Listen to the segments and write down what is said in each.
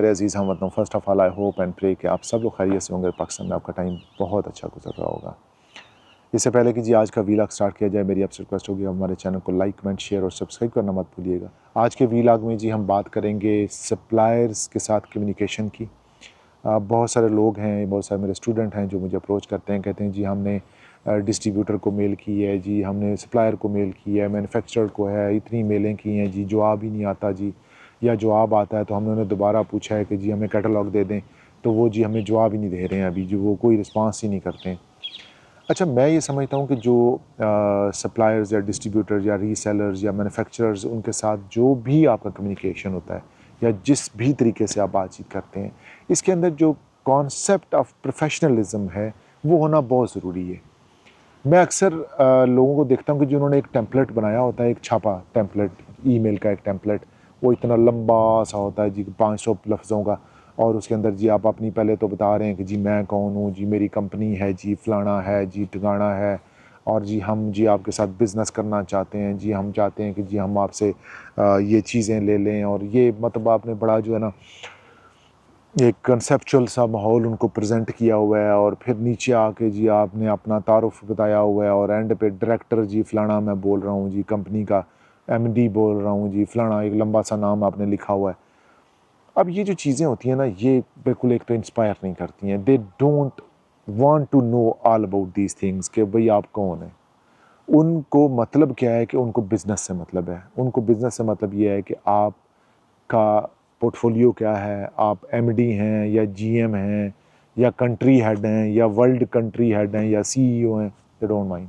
मेरे अजीज़ हमवतनों, first of all I hope and pray कि आप सब लोग खैरियत से होंगे। पाकिस्तान में आपका टाइम बहुत अच्छा गुजर रहा होगा। इससे पहले कि जी आज का वीलॉग स्टार्ट किया जाए, मेरी आपसे रिक्वेस्ट होगी हमारे चैनल को लाइक, कमेंट, शेयर और सब्सक्राइब करना मत भूलिएगा। आज के वीलॉग में जी हम बात करेंगे सप्लायर्स के साथ कम्युनिकेशन की। बहुत सारे लोग हैं, बहुत सारे मेरे स्टूडेंट हैं जो मुझे अप्रोच करते हैं, कहते हैं जी हमने डिस्ट्रीब्यूटर को मेल की है जी, हमने सप्लायर को मेल की है, मैन्युफैक्चरर को है, इतनी मेलें की हैं जी, जवाब ही नहीं आता जी, या जवाब आता है तो हमने उन्हें दोबारा पूछा है कि जी हमें कैटलॉग दे दें, तो वो जी हमें जवाब ही नहीं दे रहे हैं अभी, जो वो कोई रिस्पांस ही नहीं करते हैं। अच्छा, मैं ये समझता हूँ कि जो सप्लायर्स या डिस्ट्रीब्यूटर्स या रीसेलर्स या मैन्युफैक्चरर्स, उनके साथ जो भी आपका कम्युनिकेशन होता है या जिस भी तरीके से आप बातचीत करते हैं, इसके अंदर जो कॉन्सेप्ट ऑफ प्रोफेशनलिज्म है वो होना बहुत ज़रूरी है। मैं अक्सर लोगों को देखता हूँ कि जिन्होंने एक टेम्पलेट बनाया होता है, एक छापा टेम्पलेट, ईमेल का एक टेम्पलेट, वो इतना लंबा सा होता है जी, 500 लफ्ज़ों का, और उसके अंदर जी आप अपनी पहले तो बता रहे हैं कि जी मैं कौन हूँ जी, मेरी कंपनी है जी, फ़लाना है जी, ठिकाना है, और जी हम जी आपके साथ बिज़नेस करना चाहते हैं जी, हम चाहते हैं कि जी हम आपसे ये चीज़ें ले लें, और ये मतलब आपने बड़ा जो है ना एक कंसेप्चुअल सा माहौल उनको प्रेजेंट किया हुआ है, और फिर नीचे आके जी आपने अपना तारुफ बताया हुआ है, और एंड पे डायरेक्टर जी फ़लाना मैं बोल रहा हूँ जी, कंपनी का एमडी बोल रहा हूँ जी, फ़लाना एक लंबा सा नाम आपने लिखा हुआ है। अब ये जो चीज़ें होती हैं ना, ये बिल्कुल एक तो इंस्पायर नहीं करती हैं। They don't want to know all about these things कि भाई आप कौन हैं। उनको मतलब क्या है कि उनको बिज़नेस से मतलब है। उनको बिज़नेस से मतलब ये है कि आपका पोर्टफोलियो क्या है, आप एमडी हैं या जीएम हैं या कंट्री हेड हैं या वर्ल्ड कंट्री हेड हैं या सीईओ हैं। They don't mind,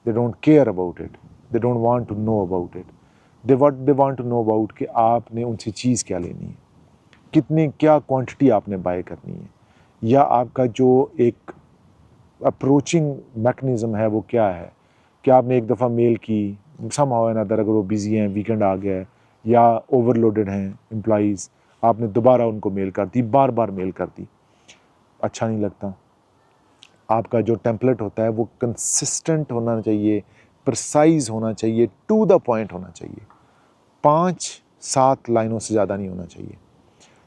they don't care about it, they don't want to know about it. They want to know about कि आपने उनसे चीज़ क्या लेनी है, कितनी क्या क्वांटिटी आपने बाय करनी है, या आपका जो एक अप्रोचिंग मैकेनिज़्म है वो क्या है। कि आपने एक दफ़ा मेल की, समहाउ एंड अदर, अगर वो बिज़ी हैं, वीकेंड आ गया है या ओवरलोडेड हैं एम्प्लॉइज़, आपने दोबारा उनको मेल कर दी, बार बार मेल कर दी, अच्छा नहीं लगता। आपका जो टेम्पलेट होता है वो कंसिस्टेंट होना चाहिए, प्रिसाइज़ होना चाहिए, टू द पॉइंट होना चाहिए। 5-7 लाइनों से ज़्यादा नहीं होना चाहिए।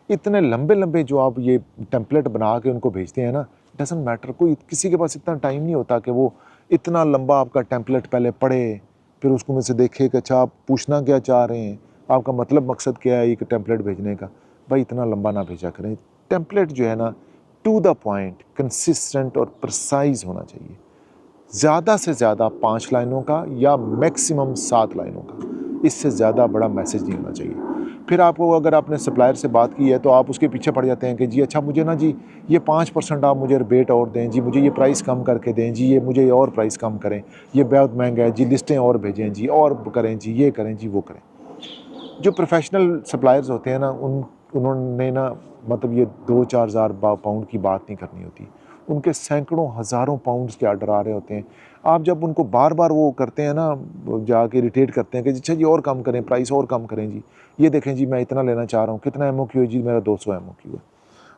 इतने लंबे लंबे जो आप ये टेम्पलेट बना के उनको भेजते हैं ना, डजंट मैटर, कोई किसी के पास इतना टाइम नहीं होता कि वो इतना लंबा आपका टेम्पलेट पहले पढ़े, फिर उसको में से देखे कि अच्छा आप पूछना क्या चाह रहे हैं, आपका मतलब मकसद क्या है एक टेम्पलेट भेजने का। भाई इतना लंबा ना भेजा करें। टेम्पलेट जो है ना, टू द पॉइंट, कंसिस्टेंट और प्रिसाइज होना चाहिए। ज़्यादा से ज़्यादा 5 लाइनों का या मैक्सिमम 7 लाइनों का, इससे ज़्यादा बड़ा मैसेज नहीं होना चाहिए। फिर आपको, अगर आपने सप्लायर से बात की है तो आप उसके पीछे पड़ जाते हैं कि जी अच्छा मुझे ना जी ये 5% आप मुझे रिबेट और दें जी, मुझे ये प्राइस कम करके दें जी, ये मुझे और प्राइस कम करें, ये बहुत महंगा है जी, लिस्टें और भेजें जी, और करें जी, ये करें जी, वो करें। जो प्रोफेशनल सप्लायर्स होते हैं ना, उन्होंने ना मतलब ये 2-4 हज़ार पाउंड की बात नहीं करनी होती। उनके सैकड़ों हज़ारों पाउंड्स के ऑर्डर आ रहे होते हैं। आप जब उनको बार बार वो करते हैं ना, जाके इरिटेट करते हैं कि अच्छा जी और कम करें, प्राइस और कम करें जी, ये देखें जी मैं इतना लेना चाह रहा हूँ, कितना एमओक्यू है जी, मेरा 200 एमओक्यू है।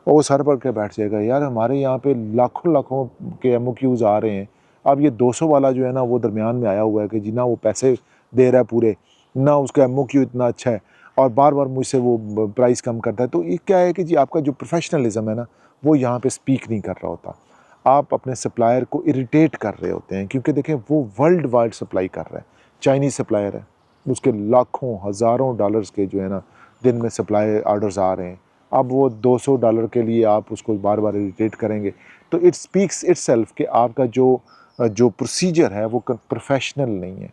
और वो सर पकड़ के बैठ जाएगा, यार हमारे यहाँ पे लाखों लाखों के एमओक्यूज़ आ रहे हैं, अब ये 200 वाला जो है ना वो दरमियान में आया हुआ है कि जी ना वो पैसे दे रहा है पूरे, ना उसका एमओक्यू इतना अच्छा है, और बार बार मुझसे वो प्राइस कम करता है। तो ये क्या है कि जी आपका जो प्रोफेशनलिज्म है ना, वो यहाँ पे स्पीक नहीं कर रहा होता। आप अपने सप्लायर को इरिटेट कर रहे होते हैं, क्योंकि देखें वो वर्ल्ड वाइड सप्लाई कर रहा है। चाइनीज़ सप्लायर है, उसके लाखों हज़ारों डॉलर्स के जो है ना दिन में सप्लाई ऑर्डर्स आ रहे हैं। अब वो $200 के लिए आप उसको बार बार इरिटेट करेंगे, तो इट स्पीक्स इटसेल्फ कि आपका जो प्रोसीजर है वो प्रोफेशनल नहीं है।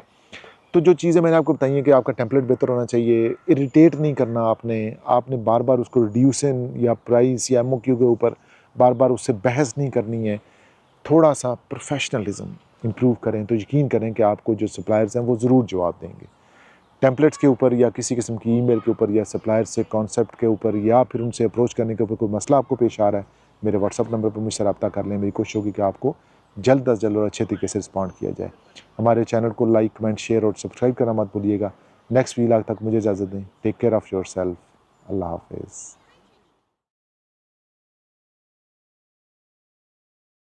तो जो चीज़ें मैंने आपको बताई हैं कि आपका टेम्पलेट बेहतर होना चाहिए, इरिटेट नहीं करना आपने बार बार उसको रिड्यूसन या प्राइस या एमओक्यू के ऊपर बार बार उससे बहस नहीं करनी है। थोड़ा सा प्रोफेशनलिज्म इंप्रूव करें तो यकीन करें कि आपको जो सप्लायर्स हैं वो ज़रूर जवाब देंगे। टेम्पलेट्स के ऊपर या किसी किस्म की ईमेल के ऊपर या सप्लायर से कॉन्सेप्ट के ऊपर या फिर उनसे अप्रोच करने के ऊपर कोई मसला आपको पेश आ रहा है, मेरे व्हाट्सअप नंबर पर मुझसे रब्ता कर लें। मेरी कोशिश होगी कि आपको जल्द अज जल्द और अच्छे तरीके से रिस्पॉन्ड किया जाए। हमारे चैनल को लाइक, कमेंट, शेयर और सब्सक्राइब करना मत भूलिएगा। नेक्स्ट वीलॉग तक मुझे इजाज़त दें। Take care of your self. अल्लाह हाफिज़।